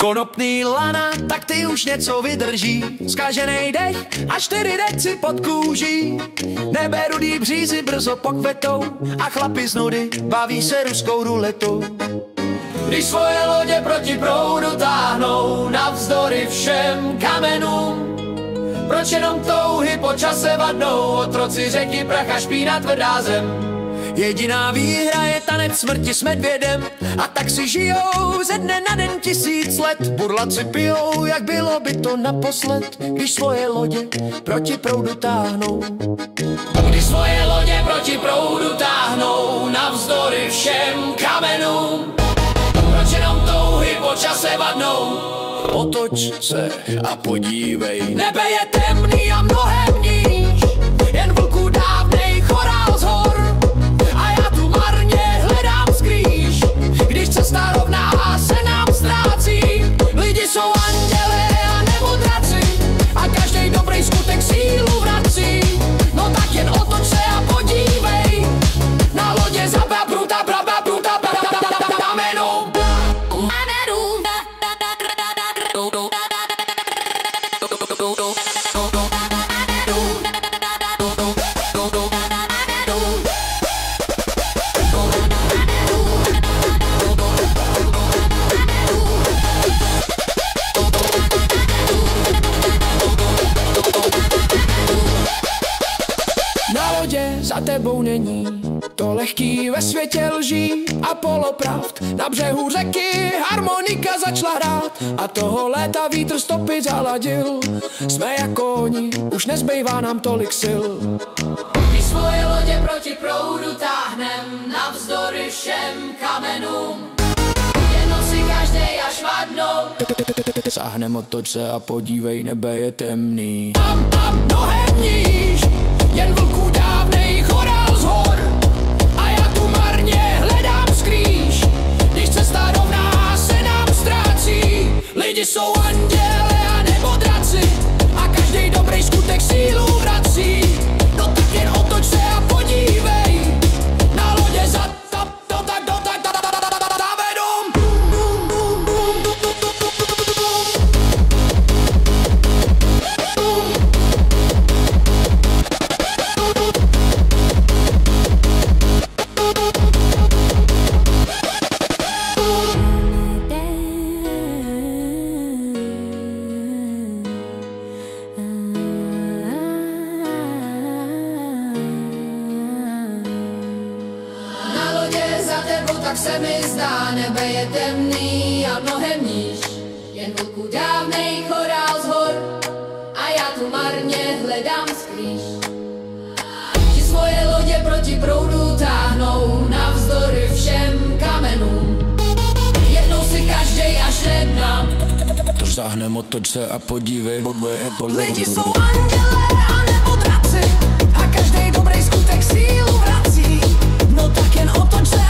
Konopný lana, tak ty už něco vydrží. Zkaženej dech a 4 deci pod kůží. Nebe rudý břízy brzo pokvetou a chlapi z nudy baví se ruskou ruletou. Když svoje lodě proti proudu táhnou navzdory všem kamenům, proč jenom touhy po čase vadnou, otroci řeky, prach a špína tvrdá zem. Jediná výhra je tanec smrti s medvědem, a tak si žijou ze dne na den 1000 let. Burlaci pijou, jak bylo by to naposled, když svoje lodě proti proudu táhnou. Když svoje lodě proti proudu táhnou navzdory všem kamenům, proč jenom touhy po čase vadnou. Otoč se a podívej, nebe je temný a mnohem níž, jen vlků dávnej chorál z hor. A já tu marně hledám skrýž, když cesta rovná se nám ztrácí. Lidi jsou andělé a nebo draci, a každej dobrý skutek sílu vrací. No tak jen otoč se a podívej, na lodě za babruta, kamenou. Za tebou není to lehký ve světě lží a polopravd. Na břehu řeky harmonika začala hrát a toho léta vítr stopy zaladil. Jsme jako oni, už nezbývá nám tolik sil. Když svoje lodě proti proudu táhnem navzdory všem kamenům, jedno si každej až vadnou. Sáhnem, otoč se a podívej, nebe je temný. Tam mnohem níž, jen vlků dávnej chorál z hor. A já tu marně hledám skrýž, když cesta rovná se nám ztrácí. Lidi jsou anděle a nebo draci, a každej dobrý skutek sílu vrací. No tak jen otoč se a podívej, na lodě za tak se mi zdá, nebe je temný a mnohem níž, jen vlků dávnej chorál z hor. A já tu marně hledám skrýž, ti svoje lodě proti proudu táhnou navzdory všem kamenům. Jednou si každej až nedám. To sáhnem, otoč se a podívej. Lidi jsou anděle a nebo draci, a každej dobrý skutek sílu vrací. No tak jen otoč se